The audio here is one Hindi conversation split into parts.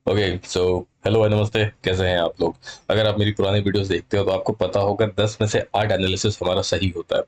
ओके सो हेलो नमस्ते, कैसे हैं आप लोग। अगर आप मेरी पुरानी वीडियोस देखते हो तो आपको पता होगा 10 में से 8 एनालिसिस हमारा सही होता है।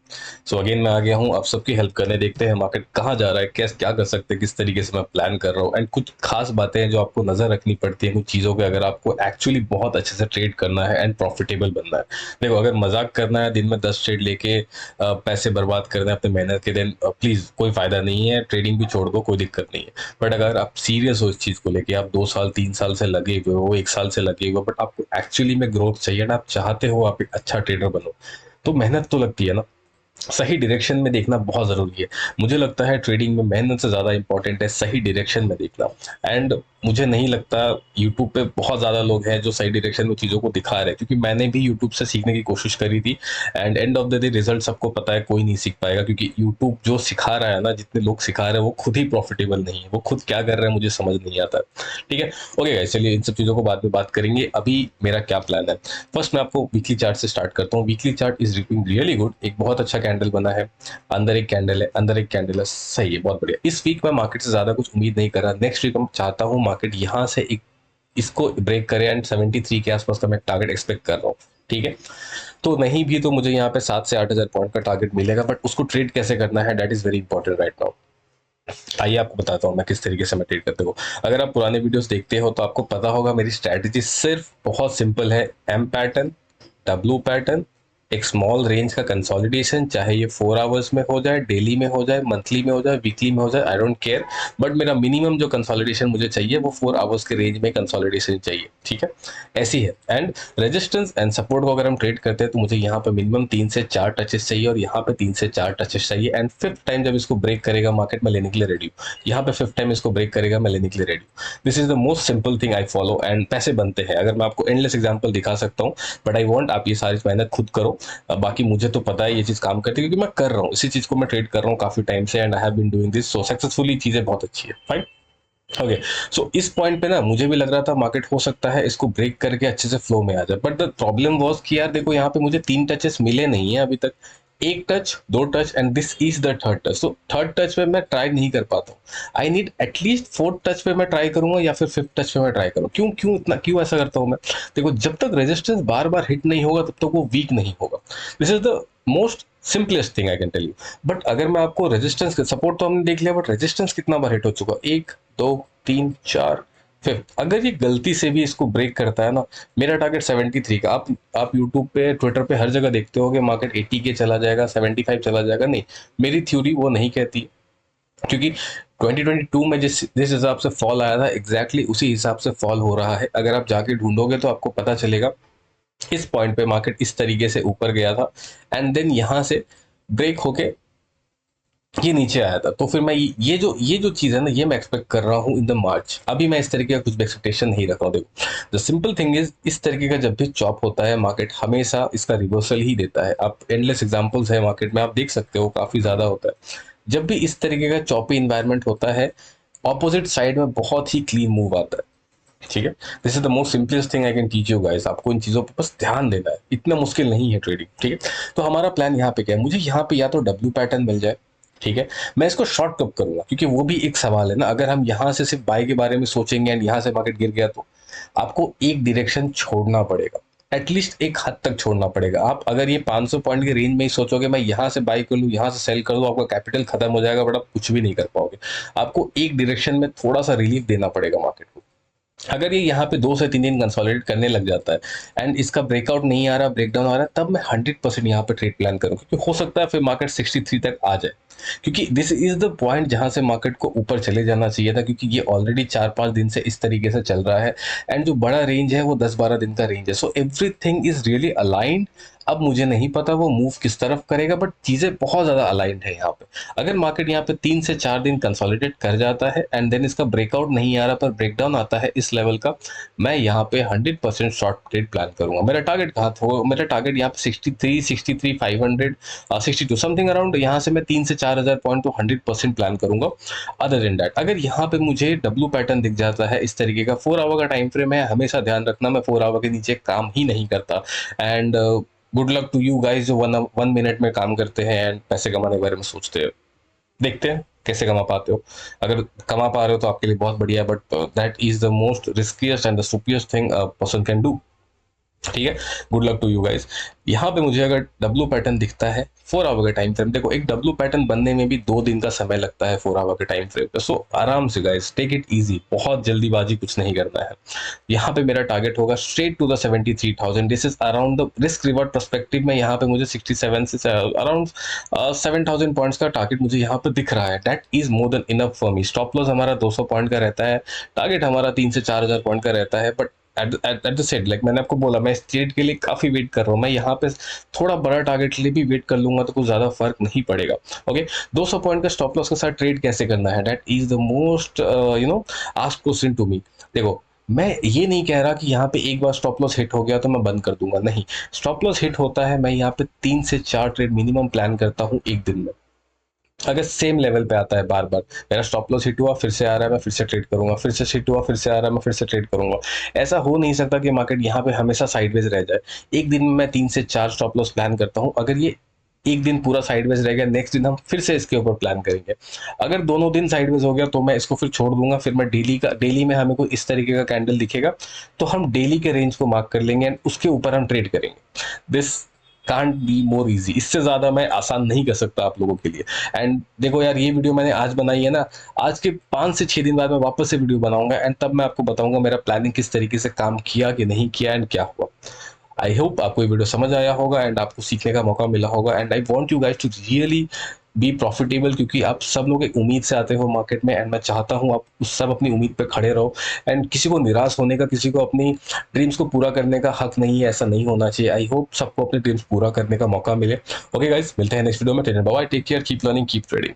सो अगेन मैं आ गया हूँ आप सबकी हेल्प करने। देखते हैं मार्केट कहाँ जा रहा है, क्या क्या कर सकते हैं, किस तरीके से मैं प्लान कर रहा हूँ एंड कुछ खास बातें हैं जो आपको नजर रखनी पड़ती है कुछ चीज़ों पे अगर आपको एक्चुअली बहुत अच्छे से ट्रेड करना है एंड प्रॉफिटेबल बनना है। देखो, अगर मजाक करना है दिन में 10 ट्रेड लेके पैसे बर्बाद करना है अपने मेहनत के दिन, प्लीज कोई फायदा नहीं है। ट्रेडिंग भी छोड़ दो, कोई दिक्कत नहीं है। बट अगर आप सीरियस हो इस चीज को लेके, आप 2 साल 3 साल से लगे हुए हो, 1 साल से लगे हुए हो, बट आपको एक्चुअली में ग्रोथ चाहिए ना, आप चाहते हो आप एक अच्छा ट्रेडर बनो, तो मेहनत तो लगती है ना। सही डायरेक्शन में देखना बहुत ज़रूरी है। मुझे लगता है ट्रेडिंग में मेहनत से ज़्यादा इंपॉर्टेंट है सही डायरेक्शन में देखना। एंड मुझे नहीं लगता यूट्यूब पे बहुत ज़्यादा लोग हैं जो सही डायरेक्शन में चीज़ों को दिखा रहे हैं, क्योंकि मैंने भी यूट्यूब से सीखने की कोशिश करी थी। And end of the day result सबको पता है, कोई नहीं सीख पाएगा, क्योंकि यूट्यूब जो सिखा रहा है ना, जितने लोग सिखा रहे हैं वो खुद ही प्रॉफिटेबल नहीं है। वो खुद क्या कर रहे हैं मुझे समझ नहीं आता। ठीक है। ओके गाइस, चलिए इन सब चीज़ों को बाद में बात करेंगे। अभी मेरा क्या प्लान है। फर्स्ट मैं आपको वीकली चार्ट से स्टार्ट करता हूँ। Weekly chart is looking really good. एक बहुत अच्छा कैंडल बना है। अंदर एक कैंडल है, अंदर एक कैंडल है, सही है, बहुत बढ़िया। इस वीक मैं मार्केट से ज्यादा कुछ उम्मीद नहीं कर रहा। नेक्स्ट वीक मैं चाहता हूँ मार्केट यहाँ से एक इसको ब्रेक करे एंड 73 के आसपास का मैं टारगेट एक्सपेक्ट कर रहा हूँ। ठीक है। तो नहीं भी तो मुझे यहाँ पे 7 से 8 हजार पॉइंट का टारगेट मिलेगा, बट उसको ट्रेड कैसे करना है, that is very important right now. आइए आपको बताता हूँ मैं किस तरीके से मैं ट्रेड करते हूँ। अगर आप पुराने वीडियोस देखते हो तो आपको पता होगा मेरी स्ट्रैटेजी सिर्फ बहुत सिंपल है। एम पैटर्न, डब्लू पैटर्न, एक स्मॉल रेंज का कंसोलिडेशन, चाहे ये 4 आवर्स में हो जाए, डेली में हो जाए, मंथली में हो जाए, वीकली में हो जाए, आई डोंट केयर। बट मेरा मिनिमम जो कंसोलिडेशन मुझे चाहिए वो 4 आवर्स के रेंज में कंसोलिडेशन चाहिए। ठीक है। ऐसी है। एंड रेजिस्टेंस एंड सपोर्ट को अगर हम ट्रेड करते हैं तो मुझे यहाँ पे मिनिमम 3 से 4 टचेस चाहिए और यहाँ पे 3 से 4 टचेस चाहिए। एंड फिफ्थ टाइम जब इसको ब्रेक करेगा मार्केट में लेने के लिए रेडी हूँ। यहाँ पे फिफ्थ टाइम इसको ब्रेक करेगा, मैं लेने के लिए रेडी हूँ। This is the most simple thing I follow and पैसे बनते हैं। अगर मैं आपको एंडलेस एग्जाम्पल दिखा सकता हूँ, बट आई वॉन्ट आप ये सारी मेहनत खुद करो। बाकी मुझे तो पता है ये चीज काम करती है, क्योंकि मैं कर रहा हूँ इसी चीज को, मैं ट्रेड कर रहा हूँ काफी टाइम से and I have been doing this so successfully. चीजें बहुत अच्छी है, फाइन। ओके। सो इस पॉइंट पे ना मुझे भी लग रहा था मार्केट हो सकता है इसको ब्रेक करके अच्छे से फ्लो में आ जाए, बट द प्रॉब्लम वाज कि यार देखो, यहाँ पे मुझे 3 टचेस मिले नहीं है अभी तक। एक touch, 2 touch and this is the third touch. तो थर्ड टच पे मैं ट्राई नहीं कर पाता हूँ। I need at least fourth touch पे मैं ट्राई करूंगा या फिर फिफ्थ टच पे मैं ट्राई करूँ। क्यों क्यों इतना क्यों ऐसा करता हूँ मैं। देखो, जब तक रेजिस्टेंस बार बार हिट नहीं होगा तब तक वो वीक नहीं होगा। This is the most simplest thing I can tell you. But अगर मैं आपको रेजिस्टेंस, सपोर्ट तो हमने देख लिया, बट रेजिस्टेंस कितना बार हिट हो चुका, 1, 2, 3, 4, फिफ्थ। अगर ये गलती से भी इसको ब्रेक करता है ना, मेरा टारगेट 73 का। आप यूट्यूब पे, ट्विटर पे हर जगह देखते हो कि मार्केट 80 के चला जाएगा, 75 चला जाएगा। नहीं, मेरी थ्योरी वो नहीं कहती। क्योंकि 2022 में जिस जिस हिसाब से फॉल आया था, एग्जैक्टली उसी हिसाब से फॉल हो रहा है। अगर आप जाके ढूंढोगे तो आपको पता चलेगा इस पॉइंट पे मार्केट इस तरीके से ऊपर गया था एंड देन यहां से ब्रेक होके ये नीचे आया था। तो फिर मैं ये जो चीज है ना, ये मैं एक्सपेक्ट कर रहा हूँ इन द मार्च। अभी मैं इस तरीके का कुछ भी एक्सपेक्टेशन नहीं रख रहा हूँ। देखो, द सिंपल थिंग इज, इस तरीके का जब भी चॉप होता है मार्केट हमेशा इसका रिवर्सल ही देता है। आप एंडलेस एग्जांपल्स है मार्केट में, आप देख सकते हो, काफी ज्यादा होता है। जब भी इस तरीके का चॉपी इन्वायरमेंट होता है, ऑपोजिट साइड में बहुत ही क्लीन मूव आता है। ठीक है। This is the most simplest thing I can teach you guys. आपको इन चीजों पर बस ध्यान देना है, इतना मुश्किल नहीं है ट्रेडिंग। ठीक है। तो हमारा प्लान यहाँ पे क्या है, मुझे यहाँ पे या तो डब्ल्यू पैटर्न मिल जाए। ठीक है। मैं इसको शॉर्ट कब करूंगा, क्योंकि वो भी एक सवाल है ना। अगर हम यहाँ से सिर्फ बाय के बारे में सोचेंगे एंड यहाँ से मार्केट गिर गया तो आपको एक डायरेक्शन छोड़ना पड़ेगा। एटलीस्ट एक हद तक छोड़ना पड़ेगा। आप अगर ये 500 पॉइंट के रेंज में ही सोचोगे मैं यहाँ से बाई कर लूँ, यहाँ से सेल कर दूँ, आपका कैपिटल खत्म हो जाएगा, बट आप कुछ भी नहीं कर पाओगे। आपको एक डायरेक्शन में थोड़ा सा रिलीफ देना पड़ेगा मार्केट को। अगर ये यहाँ पे 2 से 3 दिन कंसोलिडेट करने लग जाता है एंड इसका ब्रेकआउट नहीं आ रहा, ब्रेकडाउन आ रहा है, तब मैं 100% यहाँ पे ट्रेड प्लान करूँ, क्योंकि हो सकता है फिर मार्केट 63 तक आ जाए। क्योंकि दिस इज द पॉइंट जहां से मार्केट को ऊपर चले जाना चाहिए था, क्योंकि ये ऑलरेडी 4-5 दिन से इस तरीके से चल रहा है एंड जो बड़ा रेंज है वो 10-12 दिन का रेंज है। So everything is really aligned. अब मुझे नहीं पता वो मूव किस तरफ करेगा, बट चीजें बहुत ज्यादा अलाइंड है यहाँ पे। अगर मार्केट यहाँ पे 3 से 4 दिन कंसोलिडेट कर जाता है एंड देन इसका ब्रेकआउट नहीं आ रहा पर ब्रेकडाउन आता है इस लेवल का, मैं यहाँ पे 100% शॉर्ट ट्रेड प्लान करूंगा। मेरा टारगेट कहाँ था, मेरा टारगेट यहाँ पे 63, 500, 62 समथिंग अराउंड। यहाँ से मैं 3 से 4 हजार पॉइंट तो 100% प्लान करूंगा। अदर देन दैट, अगर यहाँ पे मुझे डब्ल्यू पैटर्न दिख जाता है इस तरीके का, 4 आवर का टाइम फ्रेम है, हमेशा ध्यान रखना मैं 4 आवर के नीचे काम ही नहीं करता। And good luck to you guys जो 1 मिनट में काम करते हैं एंड पैसे कमाने के बारे में सोचते हैं। देखते हैं कैसे कमा पाते हो। अगर कमा पा रहे हो तो आपके लिए बहुत बढ़िया है, but that is the most riskiest and the superiest thing a person can do. ठीक है, good luck to you guys. यहाँ पे मुझे अगर डब्लू पैटर्न दिखता है 4 आवर का टाइम फ्रेम, देखो एक डब्लू पैटर्न बनने में भी 2 दिन का समय लगता है 4 आवर के टाइम फ्रेम पे। सो आराम से गाइस, टेक इट इजी, बहुत जल्दीबाजी कुछ नहीं करना है। यहाँ पे मेरा टारगेट होगा straight to the 73,000। This is around the risk reward perspective में, यहाँ पे मुझे 67 से अराउंड 7,000 पॉइंट्स का टारगेट मुझे यहाँ पे दिख रहा है। That is more than enough for me. Stop loss हमारा 200 पॉइंट का रहता है, टारगेट हमारा 3 से 4 हजार पॉइंट का रहता है, but at the set like मैंने आपको बोला, मैं इस ट्रेड के लिए काफी वेट कर रहा हूँ। मैं यहाँ पे थोड़ा बड़ा टारगेट के लिए भी वेट कर लूंगा तो कुछ ज्यादा फर्क नहीं पड़ेगा। ओके, 200 पॉइंट का स्टॉप लॉस के साथ ट्रेड कैसे करना है, that is the most asked question to me. देखो, मैं ये नहीं कह रहा कि यहाँ पे एक बार स्टॉप लॉस हिट हो गया तो मैं बंद कर दूंगा, नहीं। स्टॉप लॉस हिट होता है, मैं यहाँ पे 3 से 4 ट्रेड मिनिमम प्लान करता हूँ एक दिन में। अगर सेम लेवल पे आता है बार बार, मेरा स्टॉप लॉस हिट हुआ, फिर से आ रहा है, मैं फिर से ट्रेड करूंगा, फिर से हिट हुआ, फिर से आ रहा है, मैं फिर से ट्रेड करूंगा। ऐसा हो नहीं सकता कि मार्केट यहाँ पे हमेशा साइडवेज रह जाए। एक दिन में मैं 3 से 4 स्टॉप लॉस प्लान करता हूँ। अगर ये एक दिन पूरा साइडवेज रह गया, नेक्स्ट दिन हम फिर से इसके ऊपर प्लान करेंगे। अगर दोनों दिन साइडवेज हो गया तो मैं इसको फिर छोड़ दूंगा। फिर मैं डेली में हमें कोई इस तरीके का कैंडल दिखेगा तो हम डेली के रेंज को मार्क कर लेंगे एंड उसके ऊपर हम ट्रेड करेंगे। This can't be more easy, इससे ज्यादा मैं आसान नहीं कर सकता आप लोगों के लिए। एंड देखो यार, ये वीडियो मैंने आज बनाई है ना, आज के 5 से 6 दिन बाद मैं वापस से वीडियो बनाऊंगा एंड तब मैं आपको बताऊंगा मेरा प्लानिंग किस तरीके से काम किया कि नहीं किया एंड क्या हुआ। आई होप आपको ये वीडियो समझ आया होगा एंड आपको सीखने का मौका मिला होगा। And I want you guys to really be profitable, क्योंकि आप सब लोग एक उम्मीद से आते हो मार्केट में एंड मैं चाहता हूँ आप उस सब अपनी उम्मीद पे खड़े रहो। एंड किसी को निराश होने का, किसी को अपनी ड्रीम्स को पूरा करने का हक नहीं है, ऐसा नहीं होना चाहिए। आई होप सबको अपने ड्रीम्स पूरा करने का मौका मिले। ओके गाइज, मिलते हैं नेक्स्ट वीडियो में। Bye, take care, keep learning, keep trading.